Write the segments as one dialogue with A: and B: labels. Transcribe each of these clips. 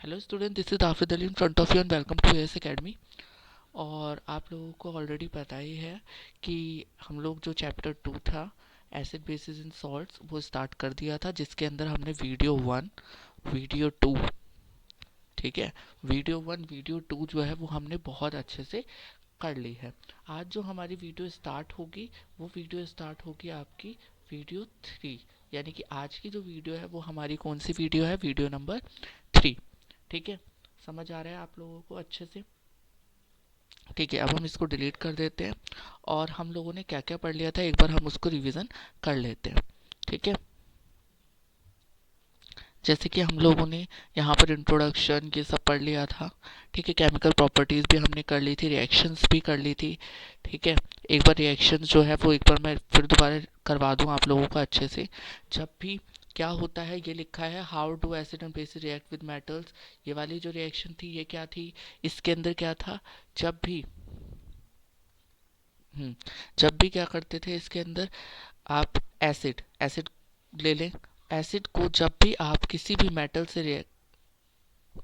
A: Hello student, this is Hafiz Ali in front of you and welcome to S academy. और आप लोगों को already पता ही है कि हम लोग जो चैप्टर 2 था एसिड बेसिस इन सॉल्ट्स वो स्टार्ट कर दिया था, जिसके अंदर हमने वीडियो 1 वीडियो 2, ठीक है, वीडियो 1 वीडियो 2 जो है वो हमने बहुत अच्छे से कर ली है। आज जो हमारी वीडियो स्टार्ट होगी वो वीडियो स्टार्ट होगी आपकी वीडियो 3, यानी कि आज की जो वीडियो है वो हमारी कौन सी वीडियो है, वीडियो नंबर 3। ठीक है, समझ आ रहा है आप लोगों को अच्छे से? ठीक है, अब हम इसको डिलीट कर देते हैं और हम लोगों ने क्या क्या पढ़ लिया था एक बार हम उसको रिवीजन कर लेते हैं। ठीक है, जैसे कि हम लोगों ने यहाँ पर इंट्रोडक्शन ये सब पढ़ लिया था। ठीक है, केमिकल प्रॉपर्टीज़ भी हमने कर ली थी, रिएक्शंस भी कर ली थी। ठीक है, एक बार रिएक्शंस जो है वो एक बार मैं फिर दोबारा करवा दूँ आप लोगों को अच्छे से। जब भी क्या होता है, ये लिखा है how do acid and bases react with metals, ये वाली जो रिएक्शन थी ये क्या थी, इसके अंदर क्या था, जब भी जब भी क्या करते थे इसके अंदर आप एसिड एसिड ले लें, एसिड को जब भी आप किसी भी मेटल से रिएक्ट,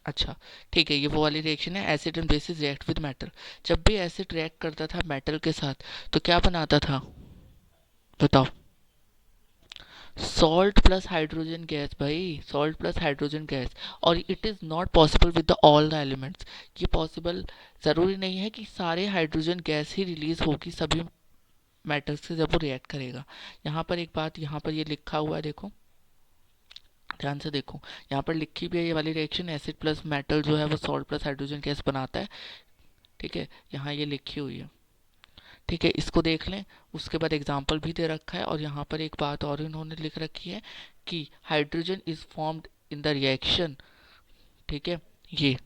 A: अच्छा ठीक है, ये वो वाली रिएक्शन है acid and bases react with metal. जब भी एसिड रिएक्ट करता था मेटल के साथ तो क्या बनाता था, बताओ? सॉल्ट प्लस हाइड्रोजन गैस भाई, सॉल्ट प्लस हाइड्रोजन गैस। और it is not possible with the all the elements, ये पॉसिबल ज़रूरी नहीं है कि सारे हाइड्रोजन गैस ही रिलीज होगी सभी मेटल्स से जब वो रिएक्ट करेगा। यहाँ पर एक बात यहाँ पर ये लिखा हुआ है, देखो ध्यान से देखो, यहाँ पर लिखी भी है ये वाली रिएक्शन एसिड प्लस मेटल जो है वो सॉल्ट प्लस हाइड्रोजन गैस बनाता है। ठीक है, यहाँ ये लिखी हुई है। ठीक है, इसको देख लें। उसके बाद एग्जाम्पल भी दे रखा है और यहाँ पर एक बात और इन्होंने लिख रखी है कि hydrogen is formed in the reaction. ठीक है, ये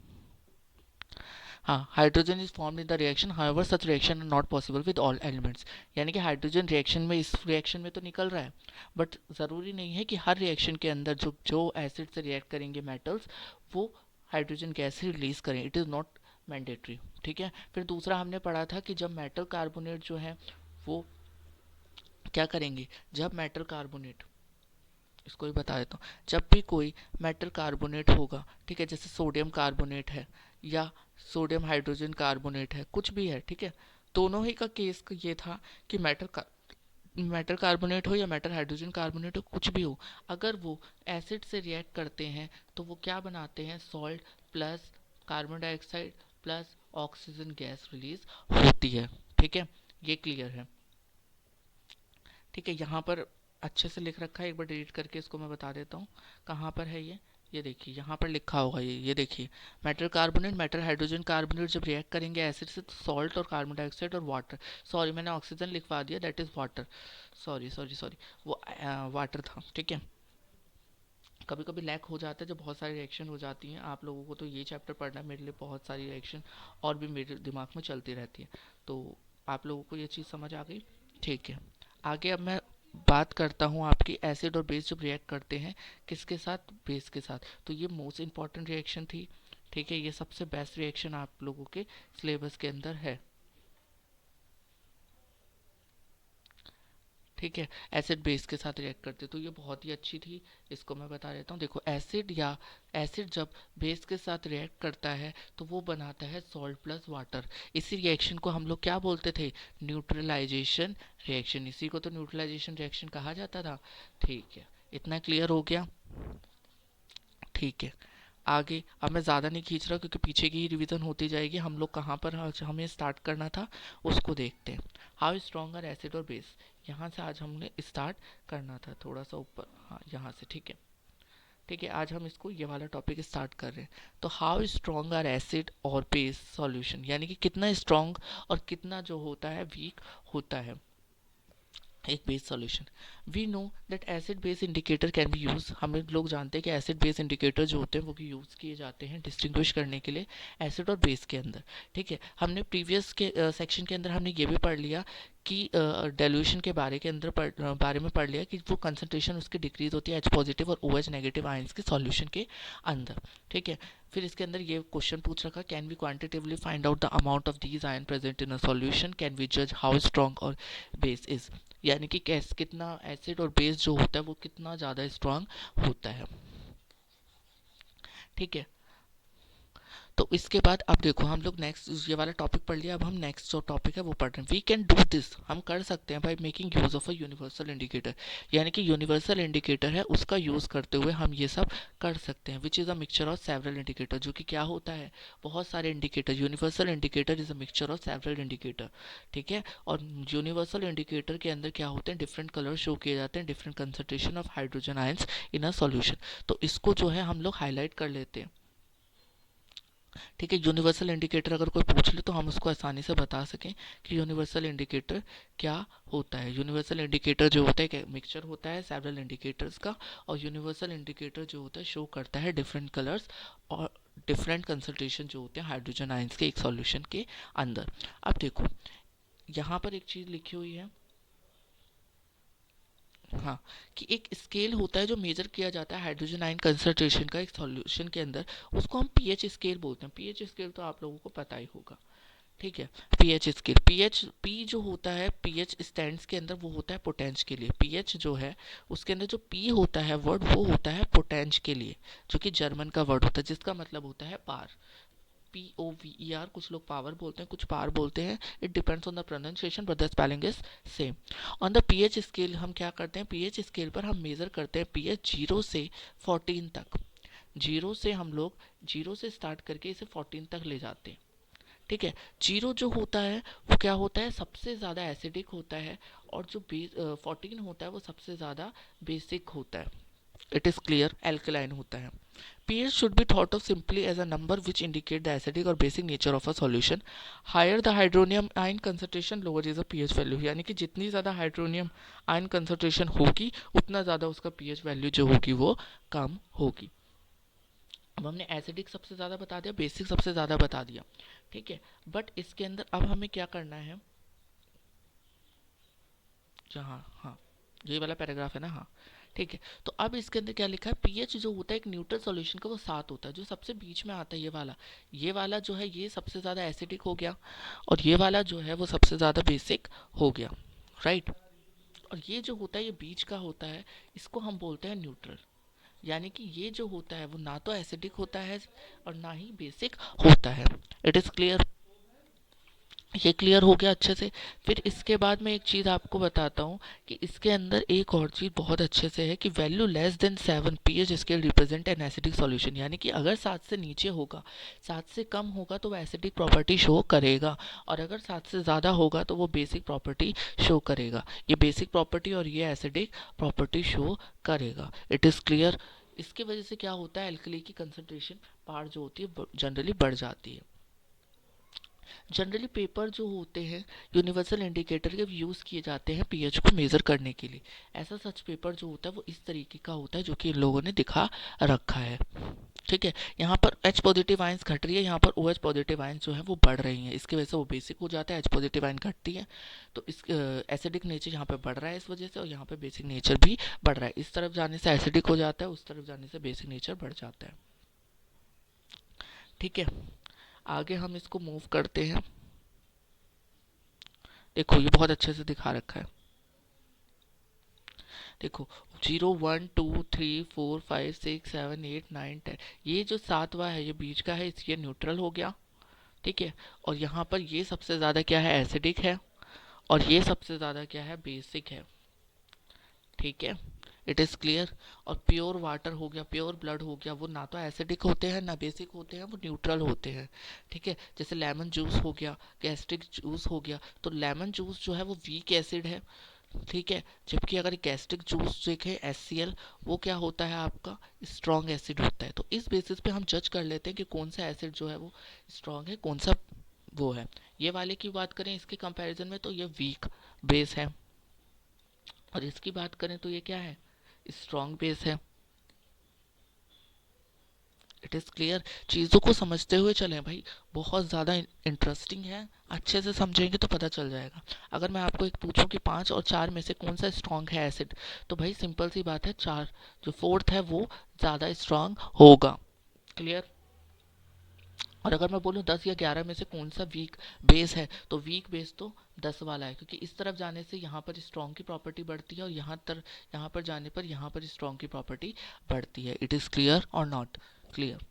A: हाँ, hydrogen is formed in the reaction, however such reaction are not possible with all elements. यानी कि हाइड्रोजन रिएक्शन में, इस रिएक्शन में तो निकल रहा है, बट ज़रूरी नहीं है कि हर रिएक्शन के अंदर जो जो एसिड से रिएक्ट करेंगे मेटल्स वो हाइड्रोजन गैस ही रिलीज करें, इट इज़ नॉट मैंडेटरी। ठीक है, फिर दूसरा हमने पढ़ा था कि जब मेटल कार्बोनेट जो है वो क्या करेंगे, जब मेटल कार्बोनेट, इसको भी बता देता हूँ, जब भी कोई मेटल कार्बोनेट होगा, ठीक है, जैसे सोडियम कार्बोनेट है या सोडियम हाइड्रोजन कार्बोनेट है, कुछ भी है, ठीक है, दोनों ही का केस ये था कि मेटल कार्बोनेट हो या मेटल हाइड्रोजन कार्बोनेट हो, कुछ भी हो, अगर वो एसिड से रिएक्ट करते हैं तो वो क्या बनाते हैं, salt plus carbon dioxide plus oxygen gas release होती है। ठीक है, ये क्लियर है? ठीक है, यहाँ पर अच्छे से लिख रखा है, एक बार डिलीट करके इसको मैं बता देता हूँ कहाँ पर है ये देखिए यहाँ पर लिखा होगा, ये देखिए, metal carbonate metal hydrogen carbonate जब रिएक्ट करेंगे एसिड से तो सॉल्ट और कार्बन डाइऑक्साइड और वाटर, सॉरी मैंने ऑक्सीजन लिखवा दिया, that is water, sorry sorry sorry, वो वाटर था। ठीक है, कभी कभी लैक हो जाता है जब बहुत सारी रिएक्शन हो जाती हैं, आप लोगों को तो ये चैप्टर पढ़ना है, मेरे लिए बहुत सारी रिएक्शन और भी मेरे दिमाग में चलती रहती है, तो आप लोगों को ये चीज़ समझ आ गई? ठीक है, आगे अब मैं बात करता हूँ आपकी एसिड और बेस जब रिएक्ट करते हैं किसके साथ, बेस के साथ, तो ये मोस्ट इंपॉर्टेंट रिएक्शन थी। ठीक है, ये सबसे बेस्ट रिएक्शन आप लोगों के सिलेबस के अंदर है। ठीक है, एसिड बेस के साथ रिएक्ट करते तो ये बहुत ही अच्छी थी, इसको मैं बता देता हूँ। देखो एसिड जब बेस के साथ रिएक्ट करता है तो वो बनाता है सॉल्ट प्लस वाटर। इसी रिएक्शन को हम लोग क्या बोलते थे, न्यूट्रलाइजेशन रिएक्शन, इसी को तो न्यूट्रलाइजेशन रिएक्शन कहा जाता था। ठीक है, इतना क्लियर हो गया? ठीक है, आगे अब मैं ज़्यादा नहीं खींच रहा क्योंकि पीछे की ही रिवीजन होती जाएगी, हम लोग कहाँ पर हमें स्टार्ट करना था उसको देखते हैं। हाउ स्ट्रॉन्गर एसिड और बेस, यहाँ से आज हमने स्टार्ट करना था, थोड़ा सा ऊपर, हाँ यहाँ से। ठीक है, ठीक है, आज हम इसको ये वाला टॉपिक स्टार्ट कर रहे हैं। तो हाउ स्ट्रॉन्ग आर एसिड और बेस सॉल्यूशन, यानी कि कितना स्ट्रॉन्ग और कितना जो होता है वीक होता है एक base solution. We know that acid base indicator can be use, हम लोग जानते हैं कि एसिड बेस इंडिकेटर जो होते हैं वो यूज़ किए जाते हैं डिस्टिंग्विश करने के लिए एसिड और बेस के अंदर। ठीक है, हमने प्रीवियस के सेक्शन के अंदर हमने ये भी पढ़ लिया कि डेल्यूशन के बारे में पढ़ लिया कि वो कंसनट्रेशन उसकी डिक्रीज होती है एच पॉजिटिव और ओ एच नेगेटिव आयंस के सॉल्यूशन के अंदर। ठीक है, फिर इसके अंदर ये क्वेश्चन पूछ रखा, can we quantitatively find out the amount of these ion present in a solution, can we जज हाउ स्ट्रॉन्ग और बेस इज, यानी कि कैस कितना एसिड और बेस जो होता है वो कितना ज़्यादा स्ट्रांग होता है। ठीक है। तो इसके बाद अब देखो हम लोग नेक्स्ट ये वाला टॉपिक पढ़ लिया, अब हम नेक्स्ट जो टॉपिक है वो पढ़ रहे हैं। वी कैन डू दिस, हम कर सकते हैं by making use of a universal indicator, यानी कि यूनिवर्सल इंडिकेटर है उसका यूज करते हुए हम ये सब कर सकते हैं। Which is a mixture of several indicator, जो कि क्या होता है, बहुत सारे indicator. Universal indicator is a mixture of several indicator, ठीक है। और यूनिवर्सल इंडिकेटर के अंदर क्या होते हैं, डिफरेंट कलर शो किए जाते हैं, different concentration of hydrogen ions in a solution. तो इसको जो है हम लोग हाईलाइट कर लेते हैं, ठीक है। यूनिवर्सल इंडिकेटर अगर कोई पूछ ले तो हम उसको आसानी से बता सकें कि यूनिवर्सल इंडिकेटर क्या होता है। यूनिवर्सल इंडिकेटर जो होता है एक मिक्सचर होता है सेवरल इंडिकेटर्स का, और यूनिवर्सल इंडिकेटर जो होता है शो करता है डिफरेंट कलर्स और डिफरेंट कंसंट्रेशन जो होते हैं हाइड्रोजन आयंस के एक सॉल्यूशन के अंदर। अब देखो यहाँ पर एक चीज़ लिखी हुई है, हाँ, कि एक स्केल होता है जो मेजर किया जाता है हाइड्रोजन आयन कंसंट्रेशन का एक सॉल्यूशन के अंदर, उसको हम पीएच स्केल बोलते हैं। पीएच स्केल तो आप लोगों को पता ही होगा, ठीक है। पीएच स्केल, पीएच पी जो होता है पीएच स्टैंड्स के अंदर वो होता है पोटेंश के लिए। पीएच जो है उसके अंदर जो पी होता है वर्ड वो होता है पोटेंश के लिए, जो कि जर्मन का वर्ड होता है जिसका मतलब होता है पार। POVER, कुछ लोग पावर बोलते हैं कुछ पार बोलते हैं, it depends on the pronunciation but the spelling is same. On the pH scale हम क्या करते हैं, पीएच स्केल पर हम मेजर करते हैं पीएच 0 से 14 तक। जीरो से हम लोग जीरो से स्टार्ट करके इसे 14 तक ले जाते हैं, ठीक है। जीरो जो होता है वो क्या होता है, सबसे ज़्यादा एसिडिक होता है, और जो 14 होता है वो सबसे ज़्यादा बेसिक होता है, इट इज़ क्लियर, एल्कलाइन होता है। pH should be thought of simply as a number which indicate the acidic or basic nature of a solution. Higher the hydronium ion concentration, lower is the pH value, यानी कि जितनी ज़्यादा hydronium ion concentration होगी उतना ज़्यादा उसका pH value जो होगी वो कम होगी। अब हमने एसिडिक सबसे ज़्यादा बता दिया, बेसिक सबसे ज़्यादा बता दिया, ठीक है। बट इसके अंदर अब हमें क्या करना है, जहाँ हाँ ये वाला पैराग्राफ है ना, हाँ ठीक है। तो अब इसके अंदर क्या लिखा है, पीएच जो होता है एक न्यूट्रल सॉल्यूशन का वो 7 होता है, जो सबसे बीच में आता है ये वाला जो है ये सबसे ज़्यादा एसिडिक हो गया, और ये वाला जो है वो सबसे ज़्यादा बेसिक हो गया, राइट। और ये जो होता है ये बीच का होता है, इसको हम बोलते हैं न्यूट्रल, यानी कि ये जो होता है वो ना तो एसिडिक होता है और ना ही बेसिक होता है। इट इज़ क्लियर, ये क्लियर हो गया अच्छे से। फिर इसके बाद मैं एक चीज़ आपको बताता हूँ कि इसके अंदर एक और चीज़ बहुत अच्छे से है कि value less than 7 pH scale represent an acidic solution, यानी कि अगर 7 से नीचे होगा, 7 से कम होगा तो वो एसिडिक प्रॉपर्टी शो करेगा, और अगर 7 से ज़्यादा होगा तो वो बेसिक प्रॉपर्टी शो करेगा। ये बेसिक प्रॉपर्टी और ये एसिडिक प्रॉपर्टी शो करेगा, इट इज़ क्लियर। इसकी वजह से क्या होता है, एल्कली की कंसनट्रेशन पार जो होती है जनरली बढ़ जाती है। जनरली पेपर जो होते हैं यूनिवर्सल इंडिकेटर के यूज़ किए जाते हैं पीएच को मेज़र करने के लिए। ऐसा सच पेपर जो होता है वो इस तरीके का होता है जो कि इन लोगों ने दिखा रखा है, ठीक है। यहाँ पर H पॉजिटिव आयंस घट रही है, यहाँ पर OH पॉजिटिव आयंस जो है वो बढ़ रही हैं, इसकी वजह से वो बेसिक हो जाता है, H पॉजिटिव आयन घटती है तो इस एसिडिक नेचर यहाँ पे बढ़ रहा है इस वजह से, और यहाँ पे बेसिक नेचर भी बढ़ रहा है। इस तरफ जाने से एसिडिक हो जाता है, उस तरफ जाने से बेसिक नेचर बढ़ जाता है, ठीक है। आगे हम इसको मूव करते हैं। देखो ये बहुत अच्छे से दिखा रखा है, देखो 0 1 2 3 4 5 6 7 8 9 10, ये जो सातवां है ये बीच का है, ये न्यूट्रल हो गया, ठीक है। और यहाँ पर ये सबसे ज़्यादा क्या है, एसिडिक है, और ये सबसे ज़्यादा क्या है, बेसिक है, ठीक है। It is clear. और प्योर वाटर हो गया, प्योर ब्लड हो गया, वो ना तो एसिडिक होते हैं ना बेसिक होते हैं, वो न्यूट्रल होते हैं, ठीक है। जैसे लेमन जूस हो गया, गैस्ट्रिक जूस हो गया, तो लेमन जूस जो है वो वीक एसिड है, ठीक है। जबकि अगर गैस्ट्रिक जूस देखें HCl, वो क्या होता है आपका, स्ट्रॉन्ग एसिड होता है। तो इस बेसिस पे हम जज कर लेते हैं कि कौन सा एसिड जो है वो स्ट्रॉन्ग है, कौन सा वो है। ये वाले की बात करें इसके कंपैरिजन में तो ये वीक बेस है, और इसकी बात करें तो ये क्या है, स्ट्रॉन्ग बेस है, इट इज़ क्लियर। चीज़ों को समझते हुए चलें भाई, बहुत ज़्यादा इंटरेस्टिंग है, अच्छे से समझेंगे तो पता चल जाएगा। अगर मैं आपको एक पूछूं कि 5 और 4 में से कौन सा स्ट्रॉन्ग है एसिड, तो भाई सिंपल सी बात है, 4 जो फोर्थ है वो ज़्यादा स्ट्रॉन्ग होगा, क्लियर। और अगर मैं बोलूँ 10 या 11 में से कौन सा वीक बेस है, तो वीक बेस तो 10 वाला है, क्योंकि इस तरफ जाने से यहाँ पर स्ट्रॉन्ग की प्रॉपर्टी बढ़ती है, और यहाँ पर जाने पर यहाँ पर स्ट्रॉन्ग की प्रॉपर्टी बढ़ती है। इट इज़ क्लियर और नॉट क्लियर।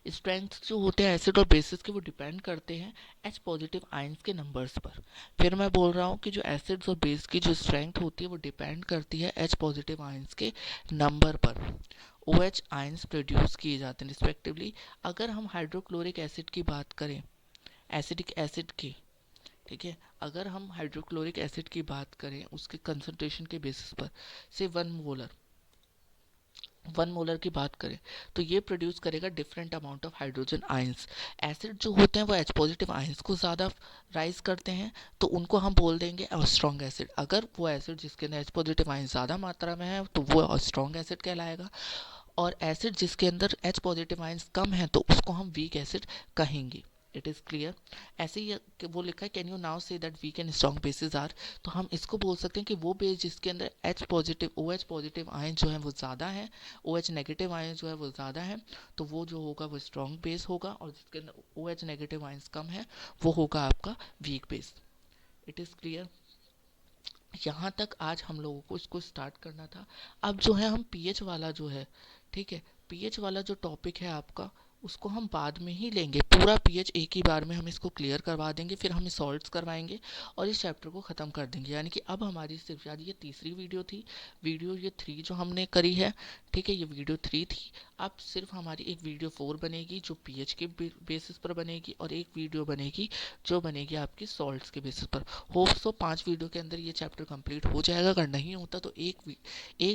A: स्ट्रेंथ जो होते हैं एसिड और बेसिस के वो डिपेंड करते हैं एच पॉजिटिव आयंस के नंबर्स पर। फिर मैं बोल रहा हूँ कि जो एसिड्स और बेस की जो स्ट्रेंथ होती है वो डिपेंड करती है एच पॉजिटिव आयंस के नंबर पर। ओ एच आयंस प्रोड्यूस किए जाते हैं रिस्पेक्टिवली। अगर हम हाइड्रोक्लोरिक एसिड की बात करें, एसिडिक एसिड की, ठीक है, अगर हम हाइड्रोक्लोरिक एसिड की बात करें उसके कंसंट्रेशन के बेसिस पर, से 1 मोलर की बात करें, तो ये प्रोड्यूस करेगा different amount of hydrogen ions. Acid जो होते हैं वो एच पॉजिटिव आयंस को ज़्यादा राइज करते हैं, तो उनको हम बोल देंगे स्ट्रॉन्ग एसिड। अगर वो एसिड जिसके अंदर एच पॉजिटिव आयंस ज़्यादा मात्रा में है तो वो स्ट्रॉन्ग एसिड कहलाएगा। और एसिड जिसके अंदर एच पॉजिटिव आयंस कम है तो उसको हम वीक एसिड कहेंगे। It is clear. ऐसे ही वो लिखा है can you now see that weak and strong basis are, तो हम इसको बोल सकते हैं कि वो बेस जिसके अंदर H positive O H positive ion जो है वो ज़्यादा है, ओ एच नेगेटिव आयन जो है वो ज़्यादा है, तो वो जो होगा वो स्ट्रॉन्ग बेस होगा। और जिसके अंदर ओ एच नेगेटिव आयंस कम है वो होगा आपका weak base. It is clear. यहाँ तक आज हम लोगों को इसको स्टार्ट करना था। अब जो है हम पीएच वाला जो है, ठीक है, पीएच वाला जो टॉपिक है आपका उसको हम बाद में ही लेंगे। पूरा पीएच एक ही बार में हम इसको क्लियर करवा देंगे, फिर हम सॉल्व्स करवाएंगे और इस चैप्टर को ख़त्म कर देंगे। यानी कि अब हमारी सिर्फ याद ये तीसरी वीडियो थी, वीडियो ये 3 जो हमने करी है, ठीक है, ये वीडियो 3 थी। अब सिर्फ हमारी एक वीडियो 4 बनेगी जो पीएच के बेसिस पर बनेगी, और एक वीडियो बनेगी जो बनेगी आपकी सॉल्ट्स के बेसिस पर। होप सो 5 वीडियो के अंदर ये चैप्टर कंप्लीट हो जाएगा। अगर नहीं होता तो एक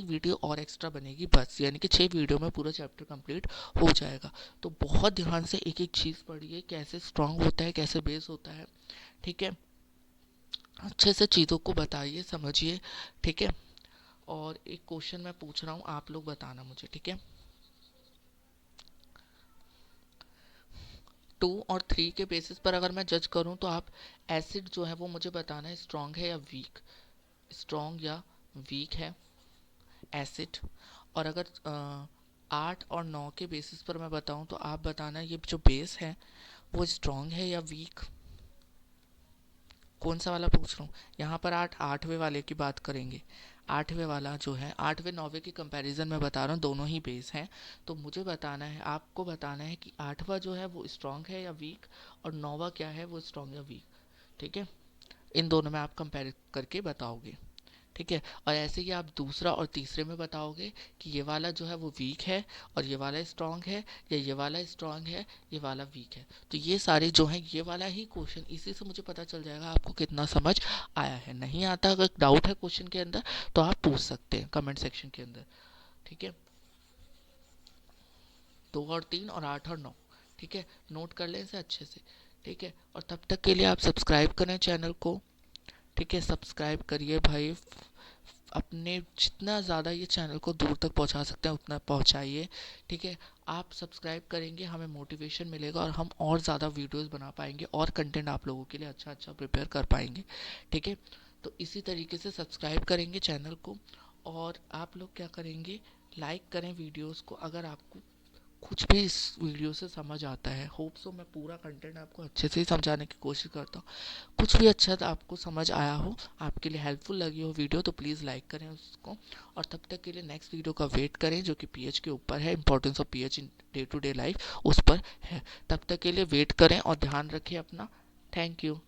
A: वीडियो और एक्स्ट्रा बनेगी बस, यानी कि 6 वीडियो में पूरा चैप्टर कंप्लीट हो जाएगा। तो बहुत ध्यान से एक एक चीज़ पढ़िए, कैसे स्ट्रांग होता है, कैसे बेस होता है, ठीक है, अच्छे से चीज़ों को बताइए, समझिए, ठीक है। और एक क्वेश्चन मैं पूछ रहा हूँ, आप लोग बताना मुझे, ठीक है। 2 और 3 के बेसिस पर अगर मैं जज करूँ तो आप एसिड जो है वो मुझे बताना है स्ट्रांग है या वीक, स्ट्रांग या वीक है एसिड। और अगर 8 और 9 के बेसिस पर मैं बताऊं तो आप बताना ये जो बेस है वो स्ट्रांग है या वीक। कौन सा वाला पूछ रहा हूँ, यहाँ पर 8वें वाले की बात करेंगे। 8वें वाला जो है 8वें 9वें की कंपैरिजन में बता रहा हूँ, दोनों ही बेस हैं। तो मुझे बताना है, आपको बताना है कि 8वां जो है वो स्ट्रांग है या वीक, और 9वां क्या है वो स्ट्रांग या वीक, ठीक है। इन दोनों में आप कंपेयर करके बताओगे, ठीक है। और ऐसे ही आप दूसरा और तीसरे में बताओगे कि ये वाला जो है वो वीक है और ये वाला स्ट्रांग है, या ये वाला स्ट्रांग है ये वाला वीक है। तो ये सारे जो हैं ये वाला ही क्वेश्चन, इसी से मुझे पता चल जाएगा आपको कितना समझ आया है। नहीं आता, अगर डाउट है क्वेश्चन के अंदर तो आप पूछ सकते हैं कमेंट सेक्शन के अंदर, ठीक है। 2 और 3 और 8 और 9, ठीक है, नोट कर लें इसे अच्छे से, ठीक है। और तब तक के लिए आप सब्सक्राइब करें चैनल को, ठीक है, सब्सक्राइब करिए भाई। अपने जितना ज़्यादा ये चैनल को दूर तक पहुंचा सकते हैं उतना पहुंचाइए, ठीक है। आप सब्सक्राइब करेंगे हमें मोटिवेशन मिलेगा और हम और ज़्यादा वीडियोस बना पाएंगे और कंटेंट आप लोगों के लिए अच्छा अच्छा प्रिपेयर कर पाएंगे, ठीक है। तो इसी तरीके से सब्सक्राइब करेंगे चैनल को, और आप लोग क्या करेंगे, लाइक करें वीडियोस को अगर आपको कुछ भी इस वीडियो से समझ आता है। होप सो मैं पूरा कंटेंट आपको अच्छे से ही समझाने की कोशिश करता हूँ। कुछ भी अच्छा आपको समझ आया हो, आपके लिए हेल्पफुल लगी हो वीडियो, तो प्लीज़ लाइक करें उसको। और तब तक के लिए नेक्स्ट वीडियो का वेट करें जो कि पीएच के ऊपर है, importance of pH in day to day life उस पर है। तब तक के लिए वेट करें और ध्यान रखें अपना। Thank you.